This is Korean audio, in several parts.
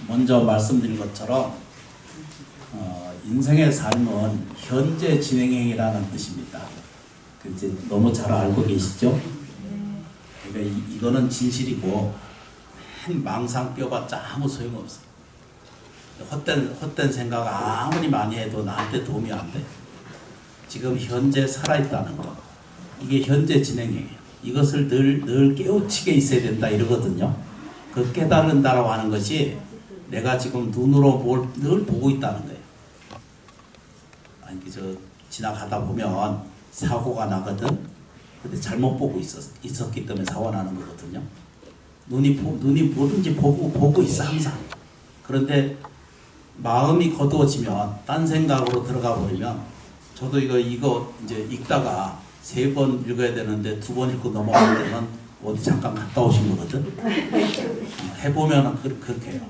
먼저 말씀드린 것처럼 인생의 삶은 현재 진행형이라는 뜻입니다. 이제 너무 잘 알고 계시죠? 그러니까 이거는 진실이고 망상 껴봤자 아무 소용없어요. 헛된 생각 아무리 많이 해도 나한테 도움이 안 돼. 지금 현재 살아있다는 거, 이게 현재 진행형이에요. 이것을 늘 깨우치게 있어야 된다 이러거든요. 그 깨달은다라고 하는 것이 내가 지금 눈으로 뭘 늘 보고 있다는 거예요. 아니 지나가다 보면 사고가 나거든. 근데 잘못 보고 있었기 때문에 사고 나는 거거든요. 눈이 뭐든지 보고 있어 항상. 그런데 마음이 거두어지면 딴 생각으로 들어가 버리면, 저도 이거 이제 읽다가 3번 읽어야 되는데 2번 읽고 넘어가면 어디 잠깐 갔다 오신 거거든. 해보면 그렇게 해요.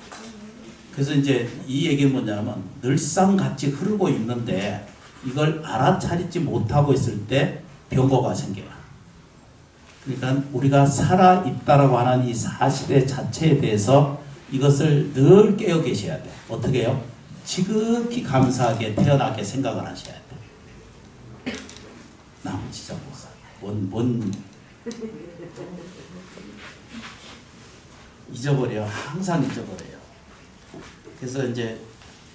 그래서 이제 이 얘기는 뭐냐면 늘상 같이 흐르고 있는데 이걸 알아차리지 못하고 있을 때 병거가 생겨요. 그러니까 우리가 살아있다라고 하는 이 사실의 자체에 대해서 이것을 늘 깨어 계셔야 돼요. 어떻게 해요? 지극히 감사하게 태어나게 생각을 하셔야 돼요. 나무 진짜 뭔 잊어버려요. 항상 잊어버려요. 그래서 이제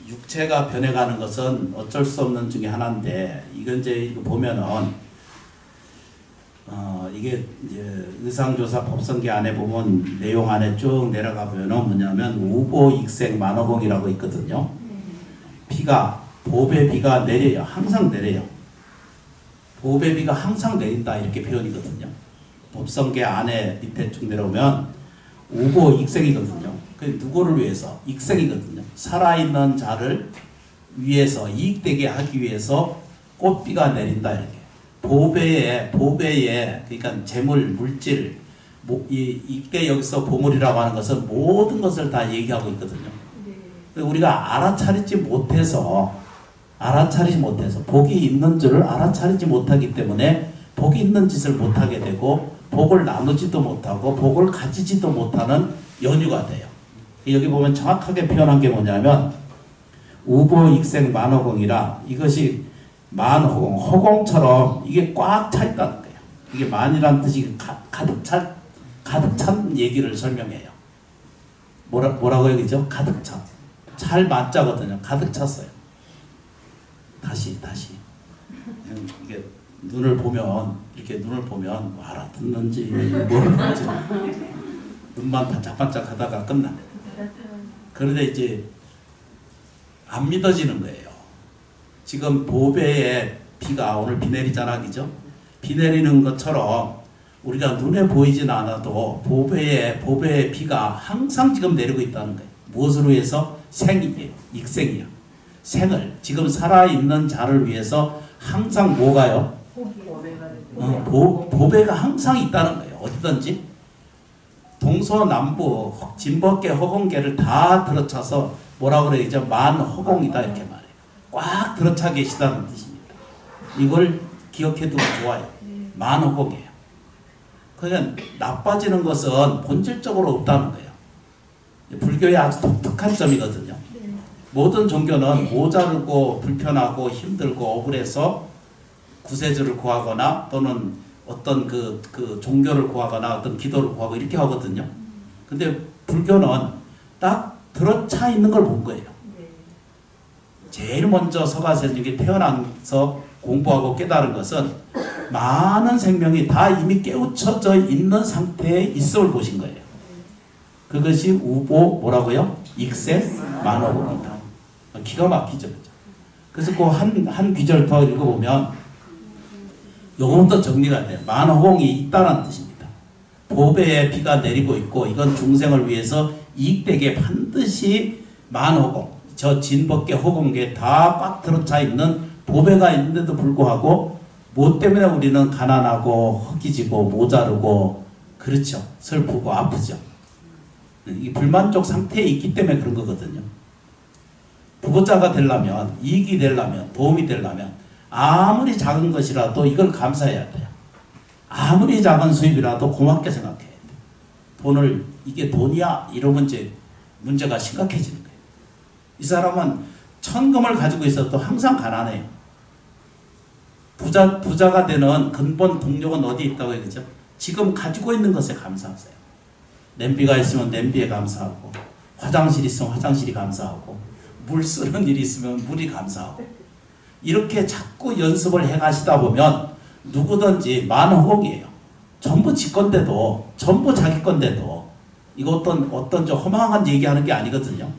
육체가 변해가는 것은 어쩔 수 없는 중에 하나인데, 이건 이제 이거 보면은 이게 이제 의상조사 법성계 안에 보면 내용 안에 쭉 내려가 보면은 뭐냐면 우보익생 만호봉이라고 있거든요. 보배 비가 내려요. 항상 내려요. 보배 비가 항상 내린다 이렇게 표현이거든요. 법성계 안에 밑에 쭉 내려오면 우보익생이거든요. 그 누구를 위해서? 익생이거든요. 살아있는 자를 위해서, 이익되게 하기 위해서 꽃비가 내린다 이렇게. 보배에 그러니까 재물, 물질, 이게 여기서 보물이라고 하는 것은 모든 것을 다 얘기하고 있거든요. 우리가 알아차리지 못해서 복이 있는 줄을 알아차리지 못하기 때문에 복이 있는 짓을 못하게 되고, 복을 나누지도 못하고 복을 가지지도 못하는 연유가 돼요. 여기 보면 정확하게 표현한 게 뭐냐면 우보익생 만호공이라, 이것이 만호공, 허공처럼 이게 꽉 차 있다는 거예요. 이게 만이란 뜻이 가득 찬 얘기를 설명해요. 뭐라고 얘기죠? 가득 찬. 잘 만자거든요. 가득 찼어요. 다시. 이게 눈을 보면 알아듣는지 모르는지 눈만 반짝반짝 하다가 끝나. 그런데 이제 안 믿어지는 거예요. 지금 보배에 비가 오늘 비 내리잖아, 그죠? 비 내리는 것처럼 우리가 눈에 보이진 않아도 보배에 비가 항상 지금 내리고 있다는 거예요. 무엇으로 위해서? 생이에요. 익생이에요. 생을 지금 살아있는 자를 위해서 항상 뭐가요? 보배가 항상 있다는 거예요. 어디든지. 동서남북 진법계 허공계를 다 들어차서 뭐라고 그래야죠? 만허공이다 이렇게 말해요. 꽉 들어차 계시다는 뜻입니다. 이걸 기억해두면 좋아요. 만허공이에요. 그러니까 나빠지는 것은 본질적으로 없다는 거예요. 불교의 아주 독특한 점이거든요. 모든 종교는 모자르고 불편하고 힘들고 억울해서 구세주를 구하거나 또는 어떤 그 종교를 구하거나 어떤 기도를 구하고 이렇게 하거든요. 근데 불교는 딱 들어차 있는 걸 본 거예요. 제일 먼저 서가세nik이 태어나서 공부하고 깨달은 것은 많은 생명이 다 이미 깨우쳐져 있는 상태에 있음을 보신 거예요. 그것이 우보 뭐라고요? 익생 만호공이다. 기가 막히죠. 그래서 그 한 귀절 더 읽어보면 요것도 정리가 돼요. 만호공이 있다는 뜻입니다. 보배에 비가 내리고 있고 이건 중생을 위해서 이익되게 반드시 만호공, 저 진법계 허공계 다 꽉 들어차 있는 보배가 있는데도 불구하고 뭐 때문에 우리는 가난하고 허기지고 모자르고 그렇죠. 슬프고 아프죠. 이 불만족 상태에 있기 때문에 그런 거거든요. 부고자가 되려면, 이익이 되려면, 도움이 되려면 아무리 작은 것이라도 이걸 감사해야 돼요. 아무리 작은 수입이라도 고맙게 생각해야 돼요. 돈을 이게 돈이야? 이러면 이제 문제가 심각해지는 거예요. 이 사람은 천금을 가지고 있어도 항상 가난해요. 부자가 되는 근본 동력은 어디 있다고 해요? 그죠? 지금 가지고 있는 것에 감사하세요. 냄비가 있으면 냄비에 감사하고, 화장실이 있으면 화장실이 감사하고, 물 쓰는 일이 있으면 물이 감사하고, 이렇게 자꾸 연습을 해 가시다 보면 누구든지 만호공이에요. 전부 지 건데도, 전부 자기 건데도, 이거 어떤 저 허망한 얘기하는 게 아니거든요.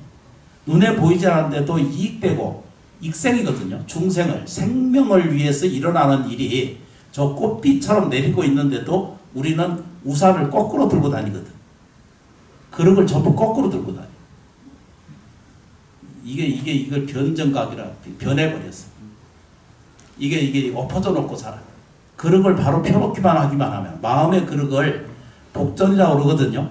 눈에 보이지 않는데도 이익되고, 익생이거든요. 중생을, 생명을 위해서 일어나는 일이 저 꽃비처럼 내리고 있는데도 우리는 우산을 거꾸로 들고 다니거든. 그릇을 전부 거꾸로 들고 다녀. 이걸 변정각이라 변해버렸어. 이게 엎어져 놓고 살아. 그릇을 바로 펴놓기만 하기만 하면, 마음의 그릇을 복전이라고 그러거든요.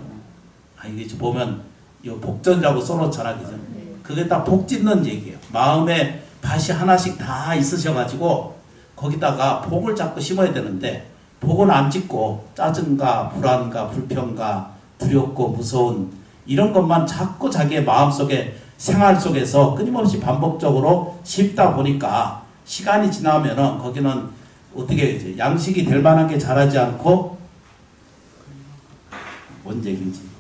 이게 보면 이 복전이라고 써놓잖아, 그죠? 그게 다 복 짓는 얘기예요. 마음에 밭이 하나씩 다 있으셔가지고 거기다가 복을 자꾸 심어야 되는데, 복은 안 짓고 짜증과 불안과 불평과 두렵고 무서운 이런 것만 자꾸 자기의 마음속에, 생활 속에서 끊임없이 반복적으로 심다 보니까 시간이 지나면은 거기는 어떻게 이제 양식이 될 만한 게 자라지 않고, 뭔 얘기인지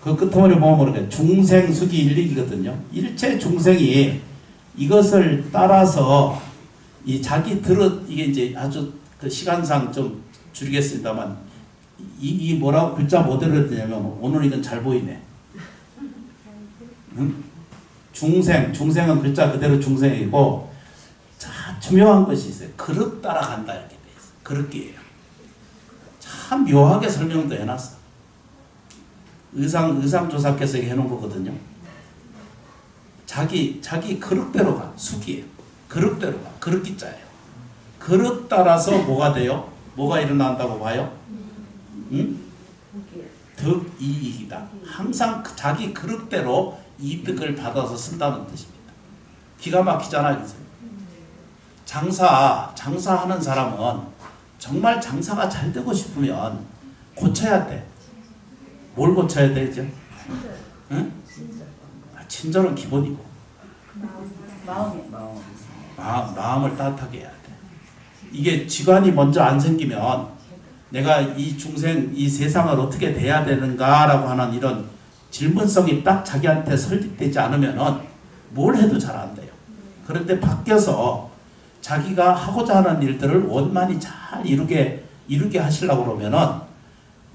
그 끝머리 보면 모르겠어요. 중생수기 일리기거든요. 일체 중생이 이것을 따라서 이 자기 이게 이제 아주 그 시간상 좀 줄이겠습니다만, 이 뭐라고 글자 모델을 했냐면, 오늘 이건 잘 보이네. 응? 중생은 글자 그대로 중생이고, 자, 투명한 것이 있어요. 그릇 따라간다 이렇게 돼 있어요. 그릇기예요. 참 묘하게 설명도 해놨어. 의상조사께서 해놓은 거거든요. 자기 그릇대로 가. 숙이에요. 그릇대로 가. 그릇기자예요. 그릇 따라서 뭐가 돼요? 뭐가 일어난다고 봐요? 응? 득이익이다. 항상 자기 그릇대로 이득을 받아서 쓴다는 뜻입니다. 기가 막히잖아요. 장사하는 사람은 정말 장사가 잘 되고 싶으면 고쳐야 돼. 뭘 고쳐야 되죠? 응? 친절은 기본이고, 마음을 따뜻하게 해야 돼. 이게 지관이 먼저 안 생기면 내가 이 중생, 이 세상을 어떻게 돼야 되는가라고 하는 이런 질문성이 딱 자기한테 설득되지 않으면은 뭘 해도 잘 안 돼요. 그런데 바뀌어서 자기가 하고자 하는 일들을 원만히 잘 이루게 하시려고 그러면은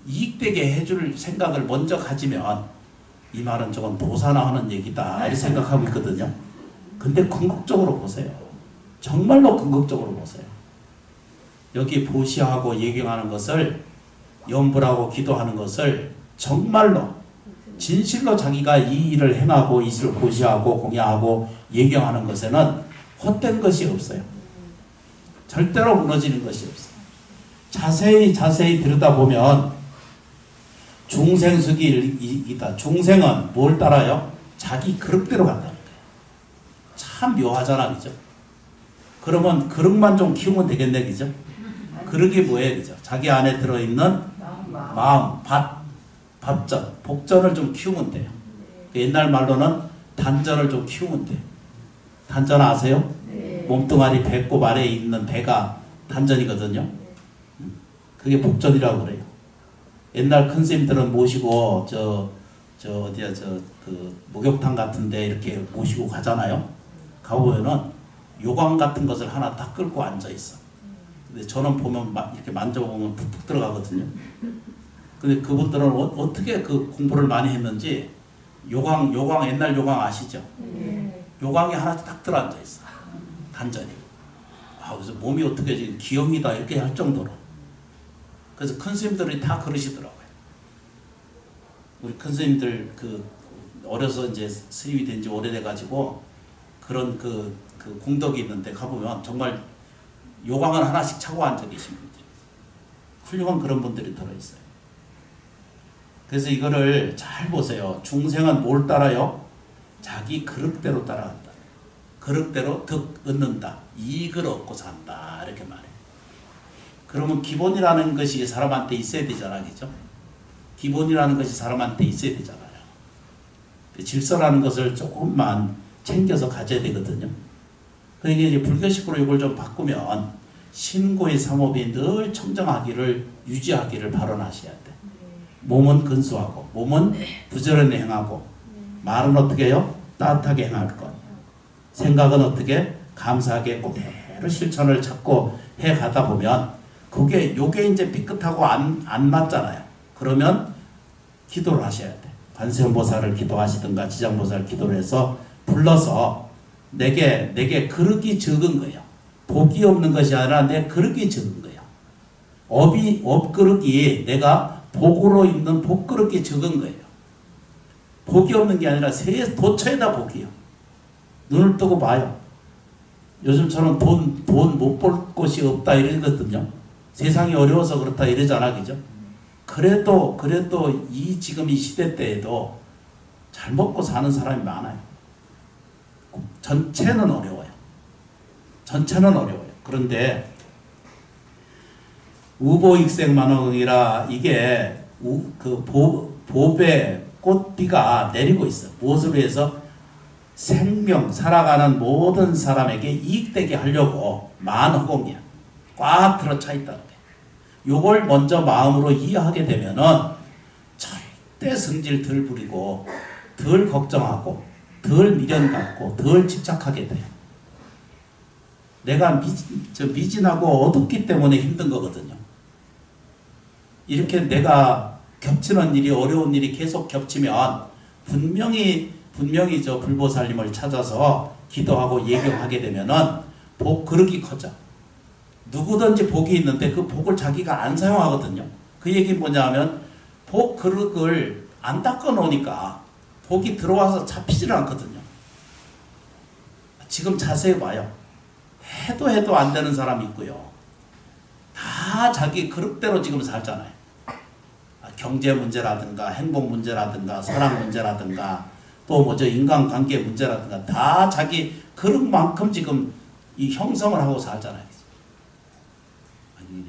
이익되게 해줄 생각을 먼저 가지면, 이 말은 조금 도사나 하는 얘기다 이렇게 생각하고 있거든요. 근데 궁극적으로 보세요. 정말로 궁극적으로 보세요. 여기 보시하고 예경하는 것을, 염불하고 기도하는 것을 정말로 진실로 자기가 이 일을 행하고 이 일을 보시하고 공양하고 예경하는 것에는 헛된 것이 없어요. 절대로 무너지는 것이 없어요. 자세히 들여다보면 중생수기이다. 중생은 뭘 따라요? 자기 그릇대로 간다는 거예요. 참 묘하잖아, 그죠? 그러면 그릇만 좀 키우면 되겠네, 그죠? 그릇이 뭐예요, 그죠? 자기 안에 들어있는 마음, 밥전, 복전을 좀 키우면 돼요. 옛날 말로는 단전을 좀 키우면 돼요. 단전 아세요? 몸뚱아리 배꼽 아래에 있는 배가 단전이거든요. 그게 복전이라고 그래요. 옛날 큰 스님들은 모시고 그 목욕탕 같은데 이렇게 모시고 가잖아요. 가보면은 요강 같은 것을 하나 딱 끌고 앉아 있어. 근데 저는 보면 이렇게 만져보면 푹푹 들어가거든요. 근데 그분들은 어떻게 그 공부를 많이 했는지, 요강 옛날 요강 아시죠? 요강이 하나 딱 들어앉아 있어. 단전이. 그래서 몸이 어떻게 지금 기형이다 이렇게 할 정도로. 그래서 큰 스님들이 다 그러시더라고요. 우리 큰 스님들 어려서 이제 스님이 된 지 오래돼가지고 그런 그 공덕이 있는데 가보면 정말 요강을 하나씩 차고 앉아 계신 분들, 훌륭한 그런 분들이 들어있어요. 그래서 이거를 잘 보세요. 중생은 뭘 따라요? 자기 그릇대로 따라간다. 그릇대로 득 얻는다. 이익을 얻고 산다. 이렇게 말해요. 그러면 기본이라는 것이 사람한테 있어야 되잖아, 그죠? 기본이라는 것이 사람한테 있어야 되잖아요. 질서라는 것을 조금만 챙겨서 가져야 되거든요. 그러니까 이제 불교식으로 이걸 좀 바꾸면 신고의 삼업이 늘 청정하기를 유지하기를 발언하셔야 돼. 몸은 근수하고 몸은 부지런히 행하고 말은 어떻게 해요? 따뜻하게 행할 것. 생각은 어떻게? 감사하게 그대로 실천을 찾고 해가다 보면 요게 이제 삐끗하고 안 맞잖아요. 그러면 기도를 하셔야 돼. 관세음보살을 기도하시든가 지장보살을 기도를 해서 불러서 내게 그릇이 적은 거예요. 복이 없는 것이 아니라 내 그릇이 적은 거예요. 업그릇이 내가 복으로 있는 복그릇이 적은 거예요. 복이 없는 게 아니라 도처에다 복이요. 눈을 뜨고 봐요. 요즘처럼 돈 못 벌 곳이 없다 이러거든요. 세상이 어려워서 그렇다 이러잖아, 그죠? 그래도 지금 이 시대 때에도 잘 먹고 사는 사람이 많아요. 전체는 어려워요. 그런데 우보익생만원이라 이게 보배 꽃비가 내리고 있어. 무엇으로 해서 생명 살아가는 모든 사람에게 이익되게 하려고 만허공이야. 꽉 들어차 있다는 게. 요걸 먼저 마음으로 이해하게 되면은 절대 성질 덜 부리고 덜 걱정하고 덜 미련 갖고 덜 집착하게 돼요. 내가 미진하고 어둡기 때문에 힘든 거거든요. 이렇게 내가 겹치는 일이 어려운 일이 계속 겹치면 분명히 저 불보살님을 찾아서 기도하고 예경하게 되면은 복 그릇이 커져. 누구든지 복이 있는데 그 복을 자기가 안 사용하거든요. 그 얘기는 뭐냐면 복 그릇을 안 닦아 놓으니까 복이 들어와서 잡히질 않거든요. 지금 자세히 봐요. 해도 안 되는 사람이 있고요. 다 자기 그릇대로 지금 살잖아요. 경제 문제라든가 행복 문제라든가 사랑 문제라든가 또 뭐죠 인간관계 문제라든가 다 자기 그릇만큼 지금 이 형성을 하고 살잖아요. 아니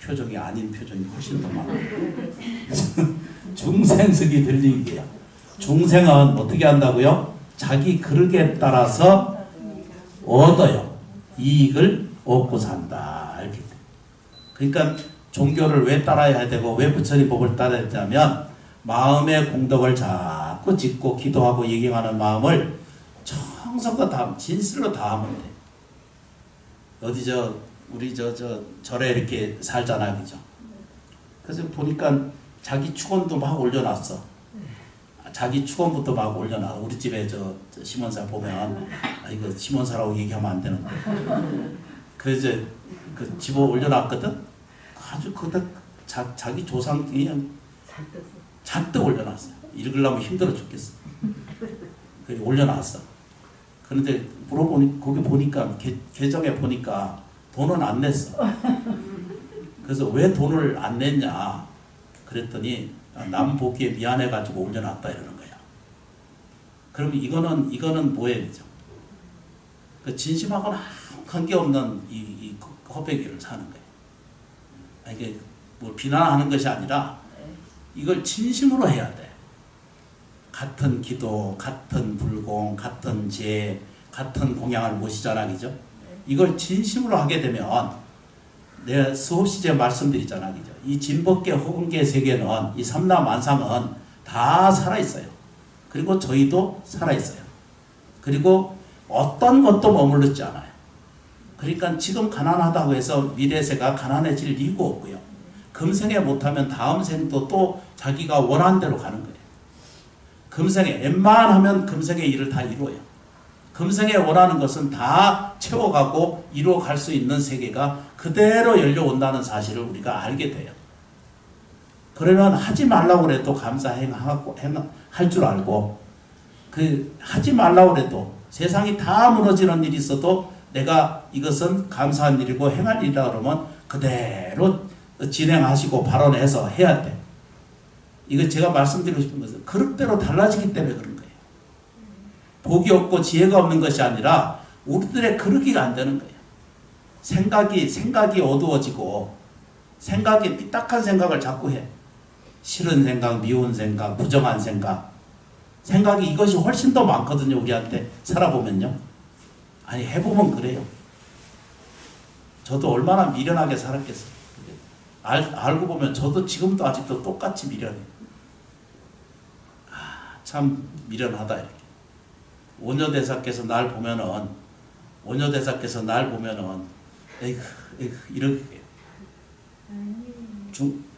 표정이 아닌 표정이 훨씬 더 많아요. 중생석이 들리게요. 중생은 어떻게 한다고요? 자기 그릇에 따라서 얻어요. 이익을 얻고 산다. 이렇게. 그러니까 종교를 왜 따라야 되고 왜 부처님 법을 따라야 되냐면 마음의 공덕을 자꾸 짓고 기도하고 예경하는 마음을 정성껏 진실로 다하면 돼. 어디 우리 절에 이렇게 살잖아요, 그죠? 그래서 보니까 자기 축원도 막 올려놨어. 자기 축원부터 막 올려놔. 우리 집에 시몬사 보면 이거 시몬사라고 얘기하면 안 되는데. 그래서 그 집어 올려놨거든. 아주 자기 조상 그냥 잔뜩 올려놨어요. 읽으려면 힘들어 죽겠어. 그래 올려놨어. 그런데 거기 보니까 계정에 보니까 돈은 안 냈어. 그래서 왜 돈을 안 냈냐 그랬더니 남 보기에 미안해가지고 올려놨다 이러는 거야. 그럼 이거는 뭐예요? 그 진심하고는 아무 관계없는 이 허배기를 사는 거예요. 이게 뭐 비난하는 것이 아니라 이걸 진심으로 해야 돼. 같은 기도, 같은 불공, 같은 제, 같은 공양을 모시잖아, 그죠? 이걸 진심으로 하게 되면 내가 수없이 제가 말씀드리잖아, 그죠? 이 진법계, 허공계 세계는 이 삼라만상은 다 살아있어요. 그리고 저희도 살아있어요. 그리고 어떤 것도 머무르지 않아요. 그러니까 지금 가난하다고 해서 미래세가 가난해질 이유가 없고요. 금생에 못하면 다음 생도 또 자기가 원하는 대로 가는 거예요. 금생에 웬만하면 금생의 일을 다 이루어요. 금생에 원하는 것은 다 채워가고 이루어갈 수 있는 세계가 그대로 열려온다는 사실을 우리가 알게 돼요. 그러면 하지 말라고 해도 감사행하고 할 줄 알고 하지 말라고 해도 세상이 다 무너지는 일이 있어도 내가 이것은 감사한 일이고 행할 일이다 그러면 그대로 진행하시고 발언해서 해야 돼. 이거 제가 말씀드리고 싶은 것은 그릇대로 달라지기 때문에 그런 거예요. 복이 없고 지혜가 없는 것이 아니라 우리들의 그릇이 안 되는 거예요. 생각이 어두워지고 생각이 삐딱한 생각을 자꾸 해. 싫은 생각, 미운 생각, 부정한 생각. 생각이 이것이 훨씬 더 많거든요. 우리한테 살아보면요. 아니 해보면 그래요. 저도 얼마나 미련하게 살았겠어요. 알고 보면 저도 지금도 아직도 똑같이 미련해요. 참 미련하다 이렇게. 오녀대사께서 날 보면은 에이그 이렇게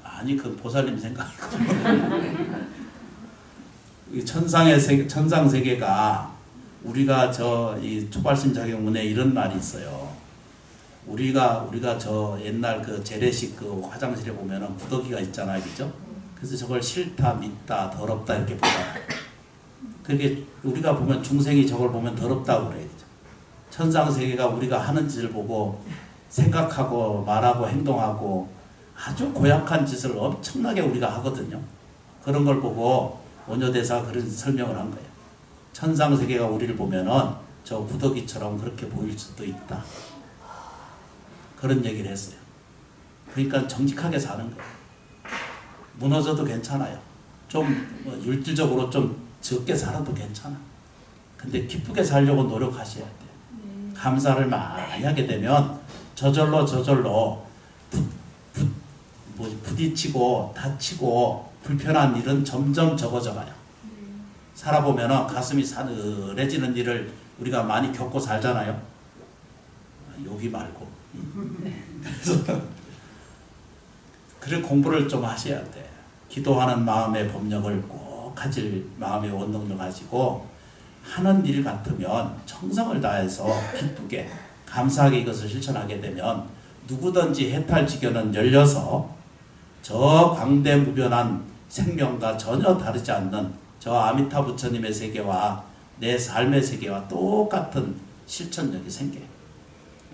아니 그 보살님 생각이고 이 천상 세계가 우리가 이 초발심 작용문에 이런 말이 있어요. 우리가 저 옛날 그 재래식 그 화장실에 보면은 구더기가 있잖아요, 그죠? 그래서 저걸 싫다, 밉다, 더럽다 이렇게 보잖아요. 그게 우리가 보면 중생이 저걸 보면 더럽다고 그래요. 천상 세계가 우리가 하는 짓을 보고 생각하고 말하고 행동하고 아주 고약한 짓을 엄청나게 우리가 하거든요. 그런 걸 보고 원효대사가 그런 설명을 한 거예요. 천상 세계가 우리를 보면은 저 구더기처럼 그렇게 보일 수도 있다. 그런 얘기를 했어요. 그러니까 정직하게 사는 거예요. 무너져도 괜찮아요. 좀 율질적으로 좀 적게 살아도 괜찮아. 근데 기쁘게 살려고 노력하셔야 돼요. 감사를 많이 하게 되면 저절로 부딪히고 다치고 불편한 일은 점점 적어져 가요. 살아보면 가슴이 사늘해지는 일을 우리가 많이 겪고 살잖아요. 여기 말고. 그래서 공부를 좀 하셔야 돼. 기도하는 마음의 법력을 꼭 가질 마음의 원동력 가지고 하는 일 같으면 정성을 다해서 기쁘게 감사하게 이것을 실천하게 되면 누구든지 해탈지견은 열려서 저 광대무변한 생명과 전혀 다르지 않는 저 아미타 부처님의 세계와 내 삶의 세계와 똑같은 실천력이 생겨요.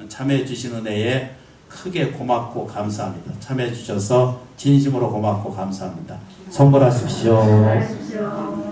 참여해 주신 은혜에 크게 고맙고 감사합니다. 참여해 주셔서 진심으로 고맙고 감사합니다. 성불하십시오.